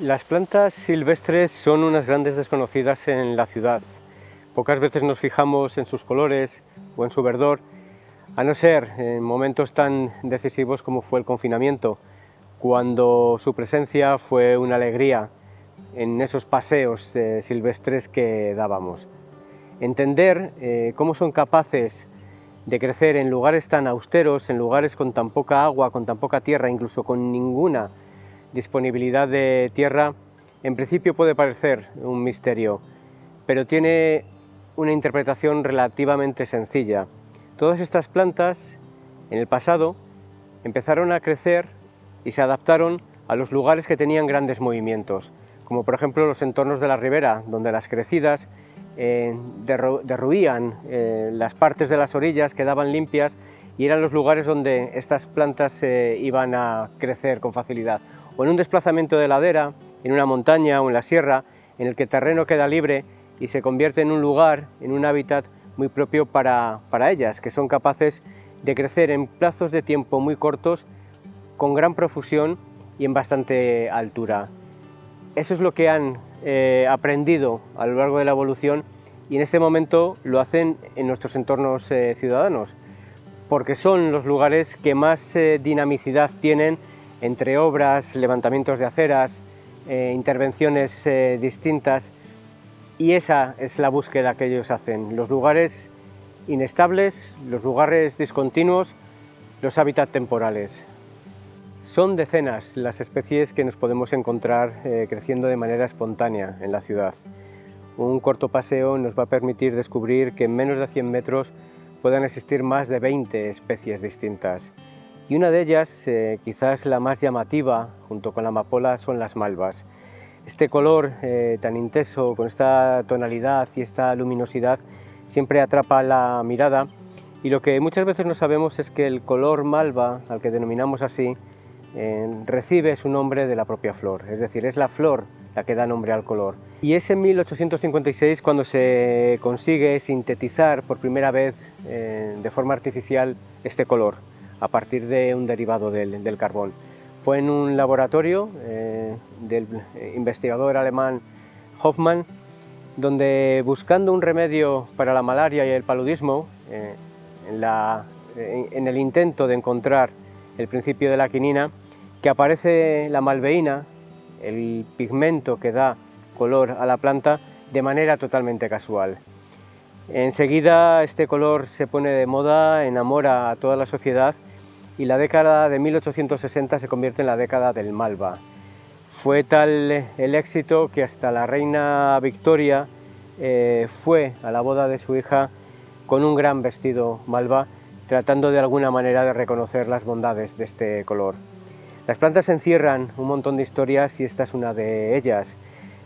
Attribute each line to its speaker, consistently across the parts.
Speaker 1: Las plantas silvestres son unas grandes desconocidas en la ciudad. Pocas veces nos fijamos en sus colores o en su verdor, a no ser en momentos tan decisivos como fue el confinamiento, cuando su presencia fue una alegría en esos paseos silvestres que dábamos. Entender cómo son capaces de crecer en lugares tan austeros, en lugares con tan poca agua, con tan poca tierra, incluso con ninguna disponibilidad de tierra, en principio puede parecer un misterio, pero tiene una interpretación relativamente sencilla. Todas estas plantas, en el pasado, empezaron a crecer y se adaptaron a los lugares que tenían grandes movimientos, como por ejemplo los entornos de la ribera, donde las crecidas derruían las partes de las orillas, quedaban limpias y eran los lugares donde estas plantas iban a crecer con facilidad. O en un desplazamiento de ladera, en una montaña o en la sierra, en el que el terreno queda libre y se convierte en un lugar, en un hábitat muy propio para ellas, que son capaces de crecer en plazos de tiempo muy cortos, con gran profusión y en bastante altura. Eso es lo que han aprendido a lo largo de la evolución y en este momento lo hacen en nuestros entornos ciudadanos, porque son los lugares que más dinamicidad tienen entre obras, levantamientos de aceras, intervenciones distintas, y esa es la búsqueda que ellos hacen, los lugares inestables, los lugares discontinuos, los hábitats temporales. Son decenas las especies que nos podemos encontrar creciendo de manera espontánea en la ciudad. Un corto paseo nos va a permitir descubrir que en menos de 100 metros puedan existir más de 20 especies distintas. Y una de ellas, quizás la más llamativa, junto con la amapola, son las malvas. Este color tan intenso, con esta tonalidad y esta luminosidad, siempre atrapa la mirada, y lo que muchas veces no sabemos es que el color malva, al que denominamos así, recibe su nombre de la propia flor, es decir, es la flor la que da nombre al color. Y es en 1856 cuando se consigue sintetizar por primera vez de forma artificial este color, a partir de un derivado del carbón. Fue en un laboratorio del investigador alemán Hofmann, donde buscando un remedio para la malaria y el paludismo, en el intento de encontrar el principio de la quinina, que aparece la malveína, el pigmento que da color a la planta, de manera totalmente casual. Enseguida este color se pone de moda, enamora a toda la sociedad y la década de 1860 se convierte en la década del malva. Fue tal el éxito que hasta la reina Victoria fue a la boda de su hija con un gran vestido malva, tratando de alguna manera de reconocer las bondades de este color. Las plantas encierran un montón de historias y esta es una de ellas.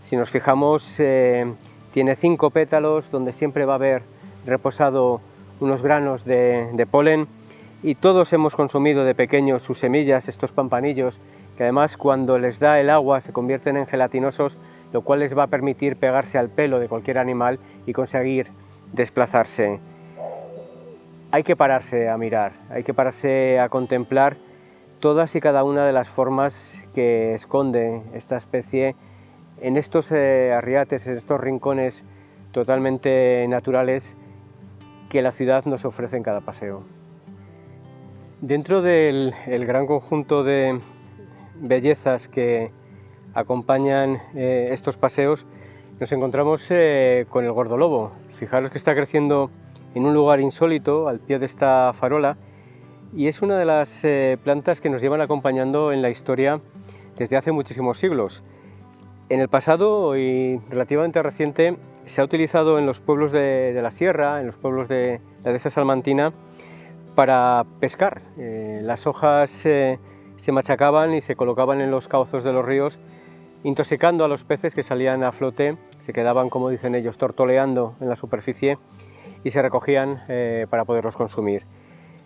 Speaker 1: Si nos fijamos, tiene 5 pétalos donde siempre va a haber reposado unos granos de polen, y todos hemos consumido de pequeños sus semillas, estos pampanillos, que además cuando les da el agua se convierten en gelatinosos, lo cual les va a permitir pegarse al pelo de cualquier animal y conseguir desplazarse. Hay que pararse a mirar, hay que pararse a contemplar todas y cada una de las formas que esconde esta especie en estos arriates, en estos rincones totalmente naturales que la ciudad nos ofrece en cada paseo. Dentro del gran conjunto de bellezas que acompañan estos paseos, nos encontramos con el gordolobo. Fijaros que está creciendo en un lugar insólito, al pie de esta farola, y es una de las plantas que nos llevan acompañando en la historia desde hace muchísimos siglos. En el pasado y relativamente reciente se ha utilizado en los pueblos de la sierra, en los pueblos de la dehesa salmantina, para pescar. Las hojas se machacaban y se colocaban en los cauces de los ríos, intoxicando a los peces que salían a flote, se quedaban, como dicen ellos, tortoleando en la superficie y se recogían para poderlos consumir.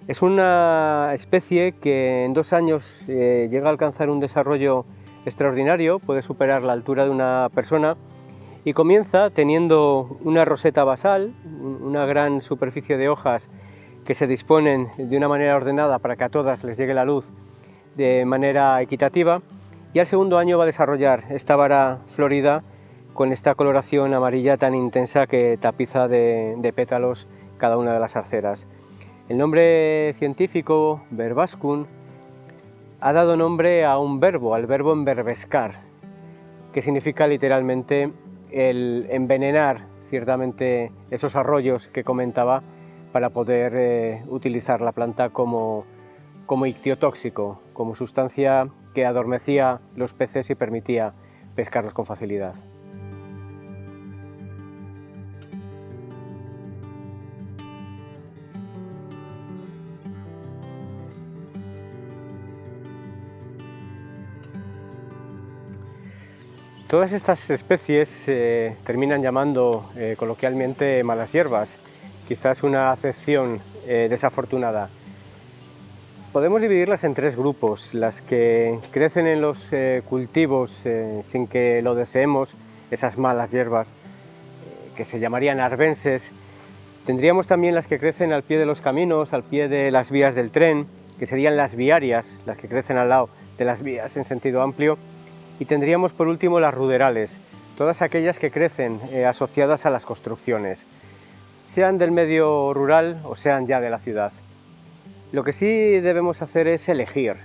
Speaker 1: Es una especie que en 2 años llega a alcanzar un desarrollo extraordinario, puede superar la altura de una persona y comienza teniendo una roseta basal, una gran superficie de hojas que se disponen de una manera ordenada para que a todas les llegue la luz de manera equitativa, y al segundo año va a desarrollar esta vara florida con esta coloración amarilla tan intensa que tapiza de pétalos cada una de las arceras. El nombre científico, Verbascum, ha dado nombre a un verbo, al verbo enverbescar, que significa literalmente el envenenar ciertamente esos arroyos que comentaba para poder utilizar la planta como ictiotóxico, como sustancia que adormecía los peces y permitía pescarlos con facilidad. Todas estas especies se terminan llamando coloquialmente malas hierbas, quizás una acepción desafortunada. Podemos dividirlas en tres grupos: las que crecen en los cultivos sin que lo deseemos, esas malas hierbas, que se llamarían arbenses. Tendríamos también las que crecen al pie de los caminos, al pie de las vías del tren, que serían las viarias, las que crecen al lado de las vías en sentido amplio. Y tendríamos por último las ruderales, todas aquellas que crecen asociadas a las construcciones, sean del medio rural o sean ya de la ciudad. Lo que sí debemos hacer es elegir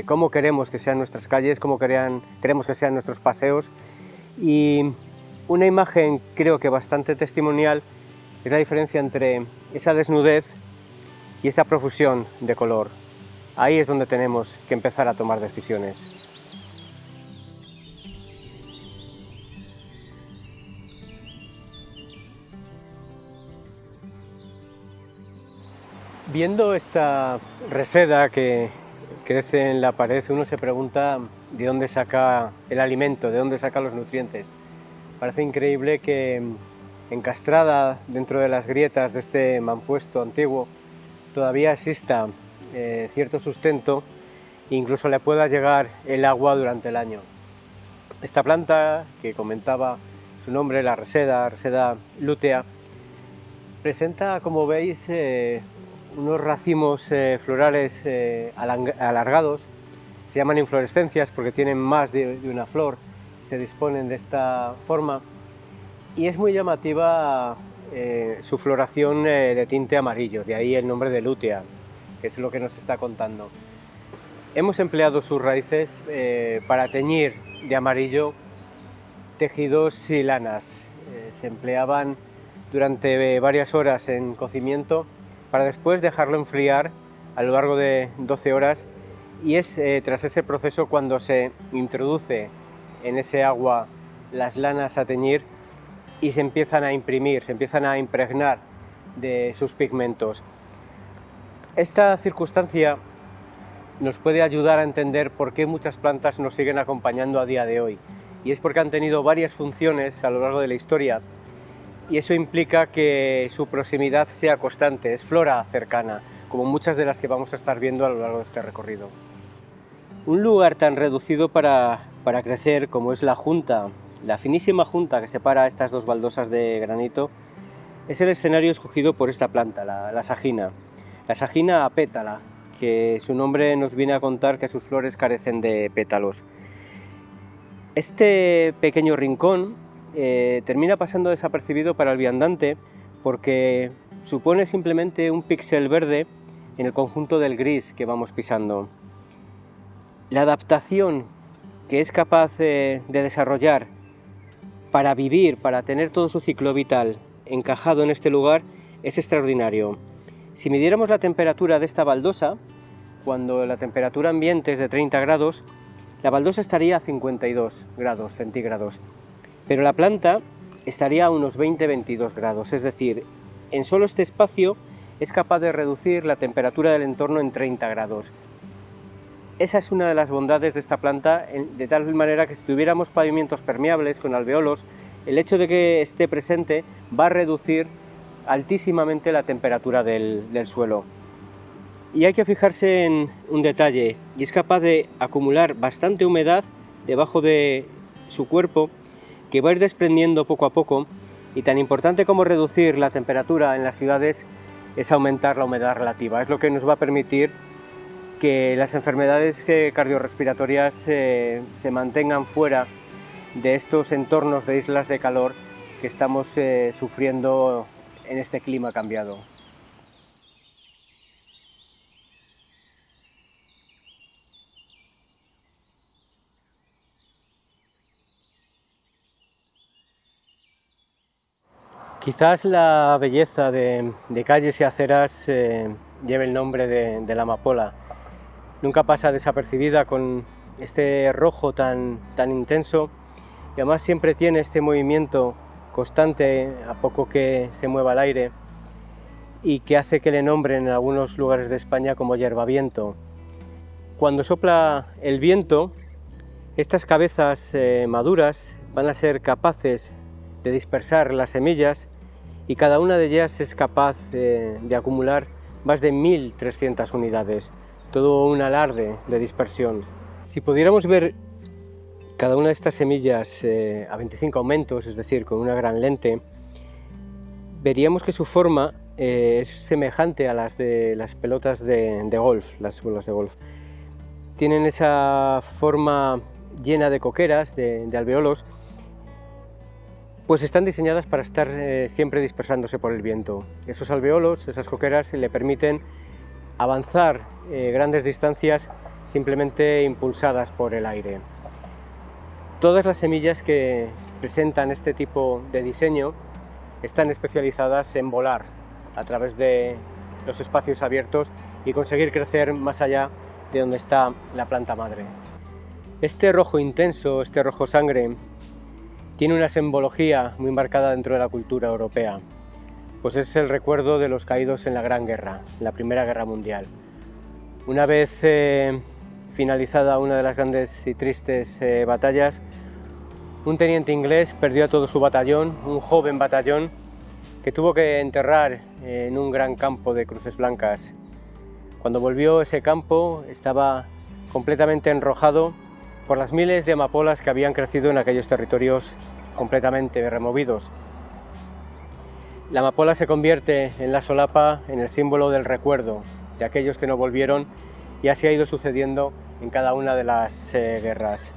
Speaker 1: cómo queremos que sean nuestras calles, cómo queremos que sean nuestros paseos, y una imagen creo que bastante testimonial es la diferencia entre esa desnudez y esta profusión de color. Ahí es donde tenemos que empezar a tomar decisiones. Viendo esta reseda que crece en la pared, uno se pregunta de dónde saca el alimento, de dónde saca los nutrientes. Parece increíble que encastrada dentro de las grietas de este mampuesto antiguo todavía exista cierto sustento e incluso le pueda llegar el agua durante el año. Esta planta, que comentaba su nombre, la reseda lútea, presenta, como veis, unos racimos florales alargados. Se llaman inflorescencias porque tienen más de una flor, se disponen de esta forma, y es muy llamativa su floración de tinte amarillo, de ahí el nombre de lútea, que es lo que nos está contando. Hemos empleado sus raíces para teñir de amarillo tejidos y lanas. Se empleaban durante varias horas en cocimiento para después dejarlo enfriar a lo largo de 12 horas, y es tras ese proceso cuando se introduce en ese agua las lanas a teñir y se empiezan a imprimir, se empiezan a impregnar de sus pigmentos. Esta circunstancia nos puede ayudar a entender por qué muchas plantas nos siguen acompañando a día de hoy, y es porque han tenido varias funciones a lo largo de la historia, y eso implica que su proximidad sea constante, es flora cercana, como muchas de las que vamos a estar viendo a lo largo de este recorrido. Un lugar tan reducido para crecer como es la junta, la finísima junta que separa estas dos baldosas de granito, es el escenario escogido por esta planta, la sagina apétala, que su nombre nos viene a contar que sus flores carecen de pétalos. Este pequeño rincón termina pasando desapercibido para el viandante porque supone simplemente un píxel verde en el conjunto del gris que vamos pisando. La adaptación que es capaz de desarrollar para vivir, para tener todo su ciclo vital encajado en este lugar, es extraordinario. Si midiéramos la temperatura de esta baldosa, cuando la temperatura ambiente es de 30 grados, la baldosa estaría a 52 grados centígrados, pero la planta estaría a unos 20-22 grados, es decir, en solo este espacio es capaz de reducir la temperatura del entorno en 30 grados. Esa es una de las bondades de esta planta, de tal manera que si tuviéramos pavimentos permeables con alveolos, el hecho de que esté presente va a reducir altísimamente la temperatura del suelo. Y hay que fijarse en un detalle, y es capaz de acumular bastante humedad debajo de su cuerpo, que va a ir desprendiendo poco a poco, y tan importante como reducir la temperatura en las ciudades es aumentar la humedad relativa. Es lo que nos va a permitir que las enfermedades cardiorrespiratorias se mantengan fuera de estos entornos de islas de calor que estamos sufriendo en este clima cambiado. Quizás la belleza de calles y aceras lleve el nombre de la amapola. Nunca pasa desapercibida con este rojo tan intenso, y además siempre tiene este movimiento constante a poco que se mueva el aire, y que hace que le nombren en algunos lugares de España como hierbaviento. Cuando sopla el viento, estas cabezas maduras van a ser capaces de dispersar las semillas, y cada una de ellas es capaz de acumular más de 1.300 unidades, todo un alarde de dispersión. Si pudiéramos ver cada una de estas semillas a 25 aumentos, es decir, con una gran lente, veríamos que su forma es semejante a las de las pelotas de golf, las bolas de golf. Tienen esa forma llena de coqueras, de alveolos, pues están diseñadas para estar siempre dispersándose por el viento. Esos alveolos, esas coqueras, le permiten avanzar grandes distancias simplemente impulsadas por el aire. Todas las semillas que presentan este tipo de diseño están especializadas en volar a través de los espacios abiertos y conseguir crecer más allá de donde está la planta madre. Este rojo intenso, este rojo sangre, tiene una simbología muy marcada dentro de la cultura europea, pues es el recuerdo de los caídos en la Gran Guerra, en la Primera Guerra Mundial. Una vez finalizada una de las grandes y tristes batallas, un teniente inglés perdió a todo su batallón, un joven batallón, que tuvo que enterrar en un gran campo de cruces blancas. Cuando volvió, ese campo estaba completamente enrojado por las miles de amapolas que habían crecido en aquellos territorios completamente removidos. La amapola se convierte en la solapa, en el símbolo del recuerdo de aquellos que no volvieron, y así ha ido sucediendo en cada una de las guerras.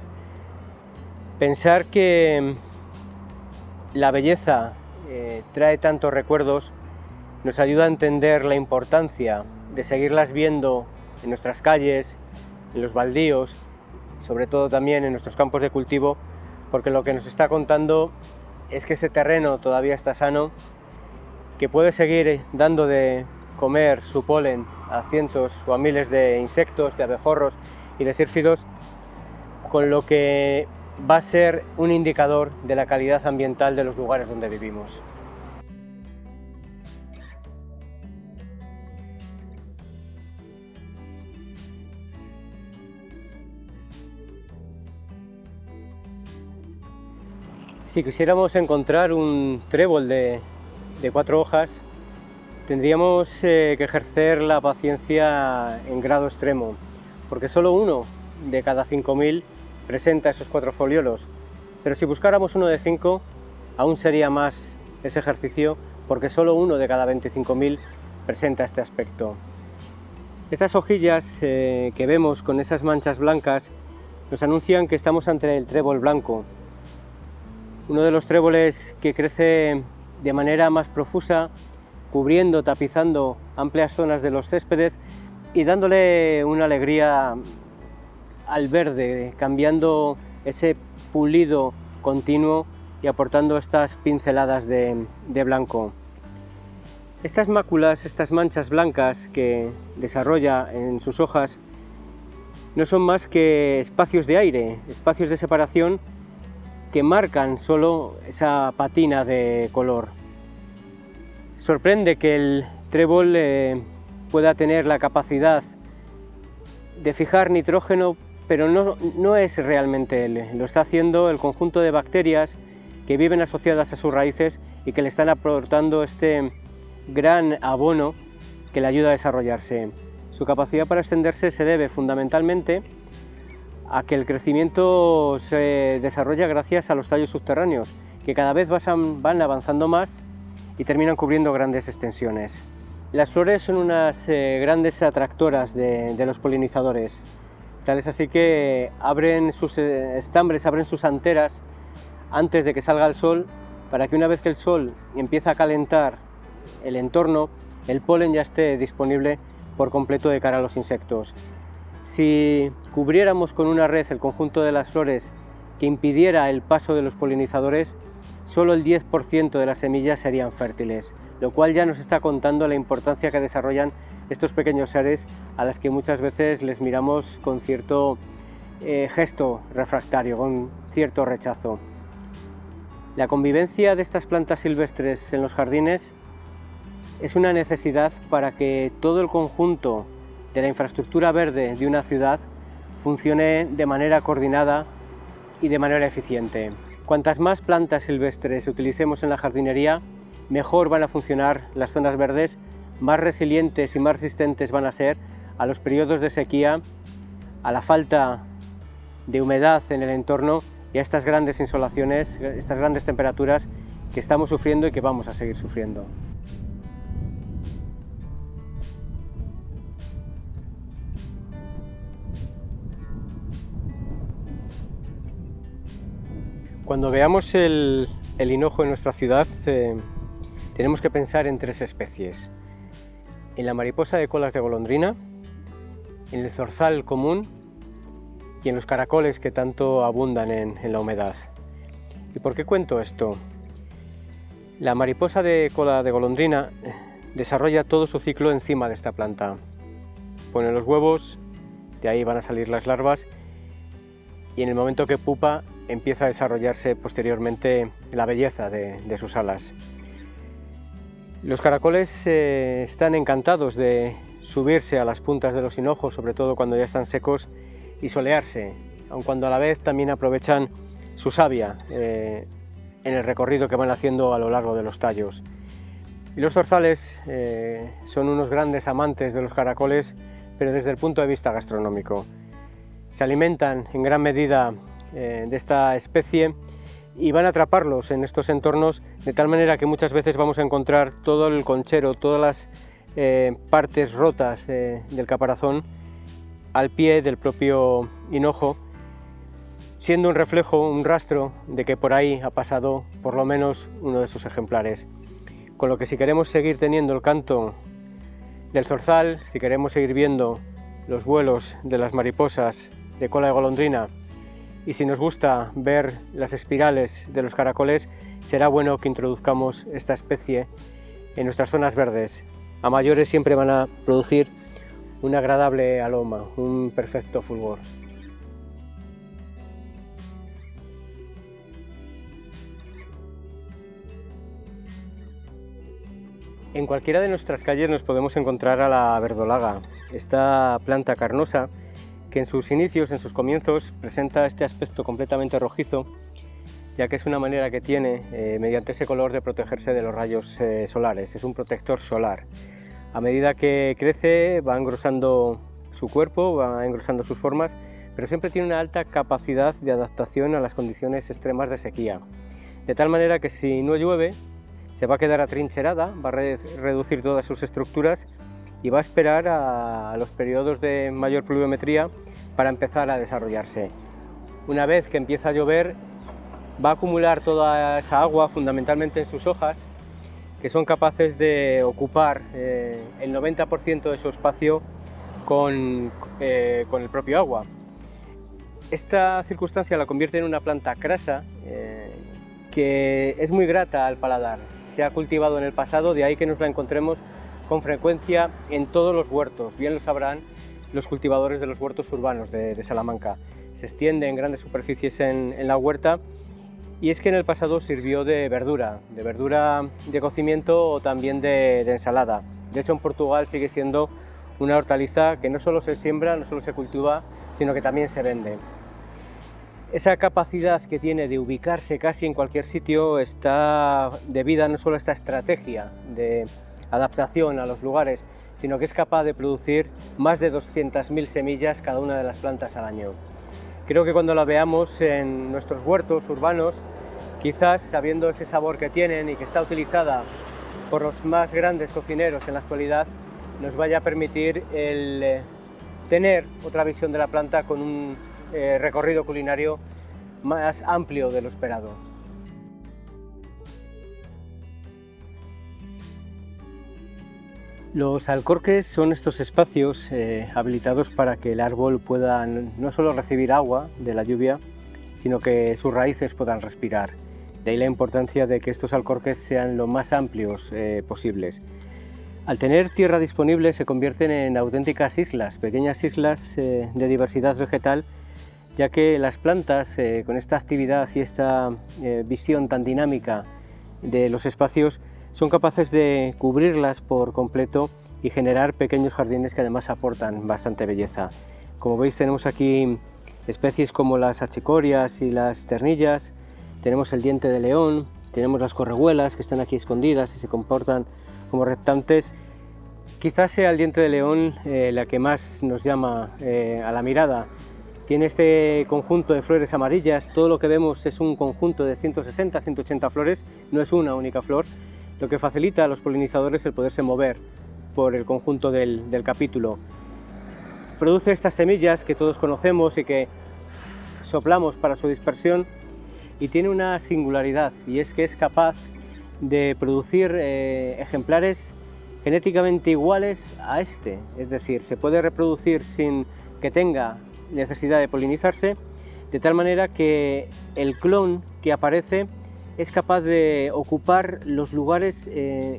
Speaker 1: Pensar que la belleza trae tantos recuerdos nos ayuda a entender la importancia de seguirlas viendo en nuestras calles, en los baldíos, sobre todo también en nuestros campos de cultivo, porque lo que nos está contando es que ese terreno todavía está sano, que puede seguir dando de comer su polen a cientos o a miles de insectos, de abejorros y de sírfidos, con lo que va a ser un indicador de la calidad ambiental de los lugares donde vivimos. Si quisiéramos encontrar un trébol de 4 hojas, tendríamos que ejercer la paciencia en grado extremo, porque solo uno de cada 5.000 presenta esos 4 foliolos. Pero si buscáramos uno de 5, aún sería más ese ejercicio, porque solo uno de cada 25.000 presenta este aspecto. Estas hojillas que vemos con esas manchas blancas nos anuncian que estamos ante el trébol blanco, uno de los tréboles que crece de manera más profusa, cubriendo, tapizando amplias zonas de los céspedes y dándole una alegría al verde, cambiando ese pulido continuo y aportando estas pinceladas de blanco. Estas máculas, estas manchas blancas que desarrolla en sus hojas, no son más que espacios de aire, espacios de separación que marcan solo esa patina de color. Sorprende que el trébol pueda tener la capacidad de fijar nitrógeno, pero no es realmente él, lo está haciendo el conjunto de bacterias que viven asociadas a sus raíces y que le están aportando este gran abono que le ayuda a desarrollarse. Su capacidad para extenderse se debe fundamentalmente a que el crecimiento se desarrolla gracias a los tallos subterráneos, que cada vez van avanzando más y terminan cubriendo grandes extensiones. Las flores son unas grandes atractoras de los polinizadores. Tal es así que abren sus estambres, abren sus anteras antes de que salga el sol, para que una vez que el sol empieza a calentar el entorno, el polen ya esté disponible por completo de cara a los insectos. Si cubriéramos con una red el conjunto de las flores que impidiera el paso de los polinizadores, solo el 10% de las semillas serían fértiles, lo cual ya nos está contando la importancia que desarrollan estos pequeños seres a las que muchas veces les miramos con cierto gesto refractario, con cierto rechazo. La convivencia de estas plantas silvestres en los jardines es una necesidad para que todo el conjunto de la infraestructura verde de una ciudad funcione de manera coordinada y de manera eficiente. Cuantas más plantas silvestres utilicemos en la jardinería, mejor van a funcionar las zonas verdes, más resilientes y más resistentes van a ser a los periodos de sequía, a la falta de humedad en el entorno y a estas grandes insolaciones, estas grandes temperaturas que estamos sufriendo y que vamos a seguir sufriendo. Cuando veamos el hinojo en nuestra ciudad, tenemos que pensar en 3 especies: en la mariposa de colas de golondrina, en el zorzal común y en los caracoles que tanto abundan en la humedad. ¿Y por qué cuento esto? La mariposa de cola de golondrina desarrolla todo su ciclo encima de esta planta. Pone los huevos, de ahí van a salir las larvas y en el momento que pupa empieza a desarrollarse posteriormente la belleza de sus alas. Los caracoles están encantados de subirse a las puntas de los hinojos, sobre todo cuando ya están secos, y solearse, aun cuando a la vez también aprovechan su savia en el recorrido que van haciendo a lo largo de los tallos. Y los zorzales son unos grandes amantes de los caracoles, pero desde el punto de vista gastronómico. Se alimentan en gran medida de esta especie y van a atraparlos en estos entornos de tal manera que muchas veces vamos a encontrar todo el conchero, todas las partes rotas del caparazón al pie del propio hinojo, siendo un reflejo, un rastro de que por ahí ha pasado por lo menos uno de sus ejemplares. Con lo que si queremos seguir teniendo el canto del zorzal, si queremos seguir viendo los vuelos de las mariposas de cola de golondrina y si nos gusta ver las espirales de los caracoles, será bueno que introduzcamos esta especie en nuestras zonas verdes. A mayores siempre van a producir un agradable aroma, un perfecto fulgor. En cualquiera de nuestras calles nos podemos encontrar a la verdolaga, esta planta carnosa que en sus inicios, en sus comienzos, presenta este aspecto completamente rojizo, ya que es una manera que tiene, mediante ese color, de protegerse de los rayos solares. Es un protector solar. A medida que crece va engrosando su cuerpo, va engrosando sus formas, pero siempre tiene una alta capacidad de adaptación a las condiciones extremas de sequía. De tal manera que si no llueve, se va a quedar atrincherada, va a reducir todas sus estructuras y va a esperar a los periodos de mayor pluviometría para empezar a desarrollarse. Una vez que empieza a llover, va a acumular toda esa agua fundamentalmente en sus hojas, que son capaces de ocupar el 90% de su espacio con el propio agua. Esta circunstancia la convierte en una planta crasa que es muy grata al paladar. Se ha cultivado en el pasado, de ahí que nos la encontremos con frecuencia en todos los huertos. Bien lo sabrán los cultivadores de los huertos urbanos de Salamanca. Se extiende en grandes superficies en la huerta. Y es que en el pasado sirvió de verdura de cocimiento o también de ensalada. De hecho, en Portugal sigue siendo una hortaliza que no solo se siembra, no solo se cultiva, sino que también se vende. Esa capacidad que tiene de ubicarse casi en cualquier sitio está debida no solo a esta estrategia de adaptación a los lugares, sino que es capaz de producir más de 200.000 semillas cada una de las plantas al año. Creo que cuando la veamos en nuestros huertos urbanos, quizás sabiendo ese sabor que tienen y que está utilizada por los más grandes cocineros en la actualidad, nos vaya a permitir el tener otra visión de la planta con un recorrido culinario más amplio de lo esperado. Los alcorques son estos espacios habilitados para que el árbol pueda no solo recibir agua de la lluvia, sino que sus raíces puedan respirar. De ahí la importancia de que estos alcorques sean lo más amplios posibles. Al tener tierra disponible se convierten en auténticas islas, pequeñas islas de diversidad vegetal, ya que las plantas con esta actividad y esta visión tan dinámica de los espacios son capaces de cubrirlas por completo y generar pequeños jardines que además aportan bastante belleza. Como veis, tenemos aquí especies como las achicorias y las ternillas, tenemos el diente de león, tenemos las correhuelas que están aquí escondidas y se comportan como reptantes. Quizás sea el diente de león la que más nos llama a la mirada. Tiene este conjunto de flores amarillas, todo lo que vemos es un conjunto de 160-180 flores, no es una única flor, lo que facilita a los polinizadores el poderse mover por el conjunto del capítulo. Produce estas semillas que todos conocemos y que soplamos para su dispersión, y tiene una singularidad, y es que es capaz de producir ejemplares genéticamente iguales a este, es decir, se puede reproducir sin que tenga necesidad de polinizarse, de tal manera que el clon que aparece es capaz de ocupar los lugares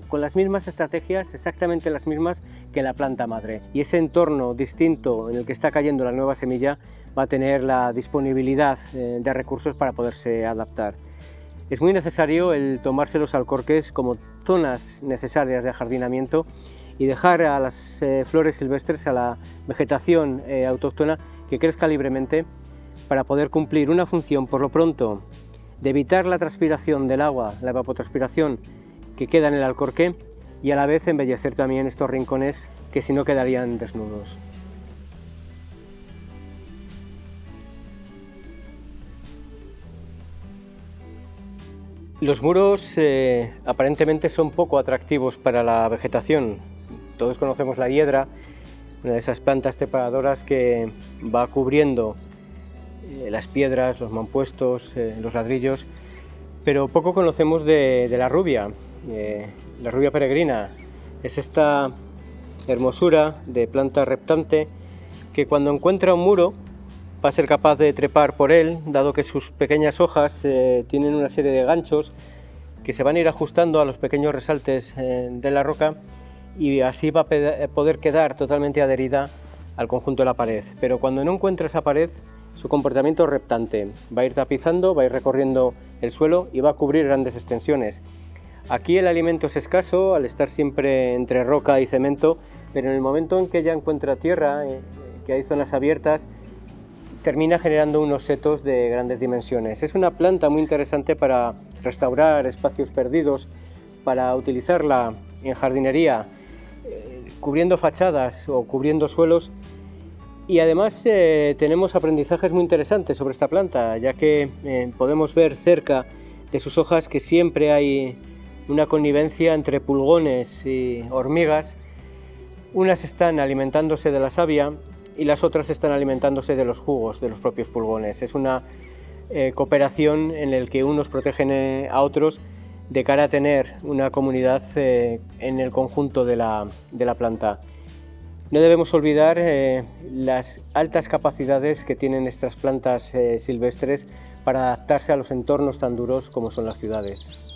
Speaker 1: con las mismas estrategias, exactamente las mismas que la planta madre, y ese entorno distinto en el que está cayendo la nueva semilla va a tener la disponibilidad de recursos para poderse adaptar. Es muy necesario el tomarse los alcorques como zonas necesarias de ajardinamiento y dejar a las flores silvestres, a la vegetación autóctona, que crezca libremente para poder cumplir una función, por lo pronto, de evitar la transpiración del agua, la evapotranspiración que queda en el alcorque, y a la vez embellecer también estos rincones que si no quedarían desnudos. Los muros aparentemente son poco atractivos para la vegetación. Todos conocemos la hiedra, una de esas plantas trepadoras que va cubriendo las piedras, los mampuestos, los ladrillos, pero poco conocemos de la rubia. La rubia peregrina es esta hermosura de planta reptante que cuando encuentra un muro va a ser capaz de trepar por él, dado que sus pequeñas hojas tienen una serie de ganchos que se van a ir ajustando a los pequeños resaltes de la roca, y así va a poder quedar totalmente adherida al conjunto de la pared. Pero cuando no encuentra esa pared, su comportamiento reptante va a ir tapizando, va a ir recorriendo el suelo y va a cubrir grandes extensiones. Aquí el alimento es escaso al estar siempre entre roca y cemento, pero en el momento en que ya encuentra tierra, que hay zonas abiertas, termina generando unos setos de grandes dimensiones. Es una planta muy interesante para restaurar espacios perdidos, para utilizarla en jardinería, cubriendo fachadas o cubriendo suelos. Y además tenemos aprendizajes muy interesantes sobre esta planta, ya que podemos ver cerca de sus hojas que siempre hay una connivencia entre pulgones y hormigas. Unas están alimentándose de la savia y las otras están alimentándose de los jugos de los propios pulgones. Es una cooperación en la que unos protegen a otros de cara a tener una comunidad en el conjunto de la planta. No debemos olvidar las altas capacidades que tienen estas plantas silvestres para adaptarse a los entornos tan duros como son las ciudades.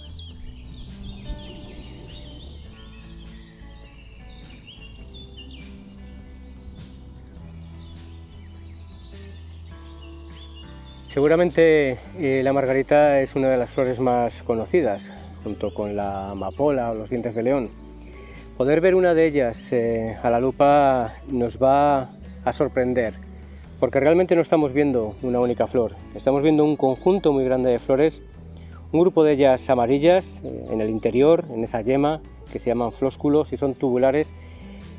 Speaker 1: Seguramente la margarita es una de las flores más conocidas, junto con la amapola o los dientes de león. Poder ver una de ellas a la lupa nos va a sorprender, porque realmente no estamos viendo una única flor, estamos viendo un conjunto muy grande de flores, un grupo de ellas amarillas en el interior, en esa yema, que se llaman flósculos y son tubulares,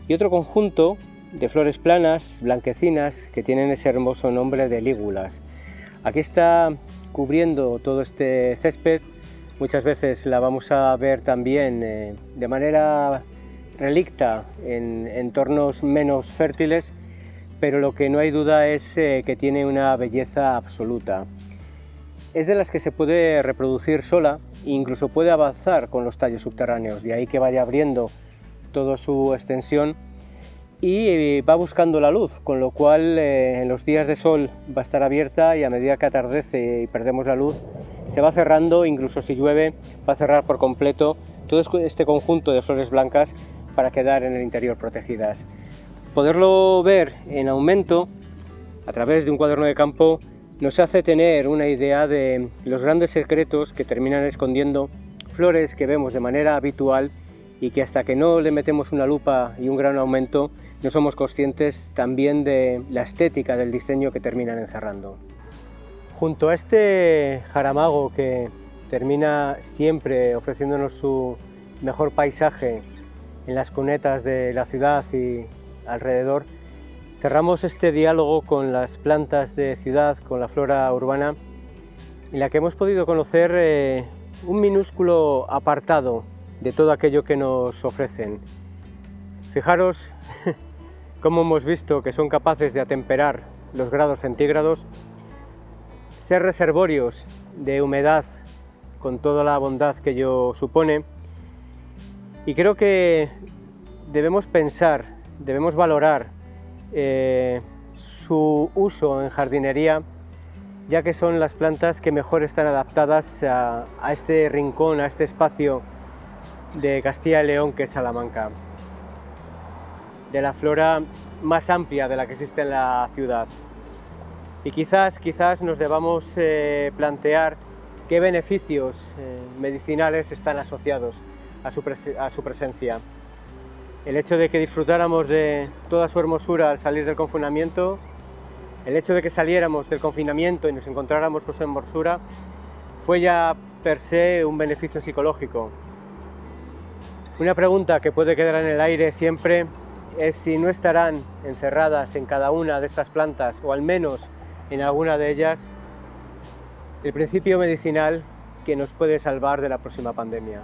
Speaker 1: y otro conjunto de flores planas, blanquecinas, que tienen ese hermoso nombre de lígulas. Aquí está cubriendo todo este césped muchas veces la vamos a ver también de manera relicta en entornos menos fértiles, pero lo que no hay duda es que tiene una belleza absoluta. Es de las que se puede reproducir sola e incluso puede avanzar con los tallos subterráneos, de ahí que vaya abriendo toda su extensión y va buscando la luz, con lo cual en los días de sol va a estar abierta y a medida que atardece y perdemos la luz se va cerrando, incluso si llueve va a cerrar por completo todo este conjunto de flores blancas para quedar en el interior protegidas. Poderlo ver en aumento a través de un cuaderno de campo nos hace tener una idea de los grandes secretos que terminan escondiendo flores que vemos de manera habitual y que hasta que no le metemos una lupa y un gran aumento no somos conscientes también de la estética del diseño que terminan encerrando. Junto a este jaramago que termina siempre ofreciéndonos su mejor paisaje en las cunetas de la ciudad y alrededor, cerramos este diálogo con las plantas de ciudad, con la flora urbana, en la que hemos podido conocer un minúsculo apartado de todo aquello que nos ofrecen. Fijaros cómo hemos visto que son capaces de atemperar los grados centígrados, ser reservorios de humedad con toda la bondad que ello supone, y creo que debemos pensar, debemos valorar su uso en jardinería, ya que son las plantas que mejor están adaptadas a este rincón, a este espacio de Castilla y León que es Salamanca, de la flora más amplia de la que existe en la ciudad. Y quizás nos debamos plantear qué beneficios medicinales están asociados a su presencia. El hecho de que disfrutáramos de toda su hermosura al salir del confinamiento, el hecho de que saliéramos del confinamiento y nos encontráramos con su hermosura, fue ya per se un beneficio psicológico. Una pregunta que puede quedar en el aire siempre es si no estarán encerradas en cada una de estas plantas, o al menos en alguna de ellas, el principio medicinal que nos puede salvar de la próxima pandemia.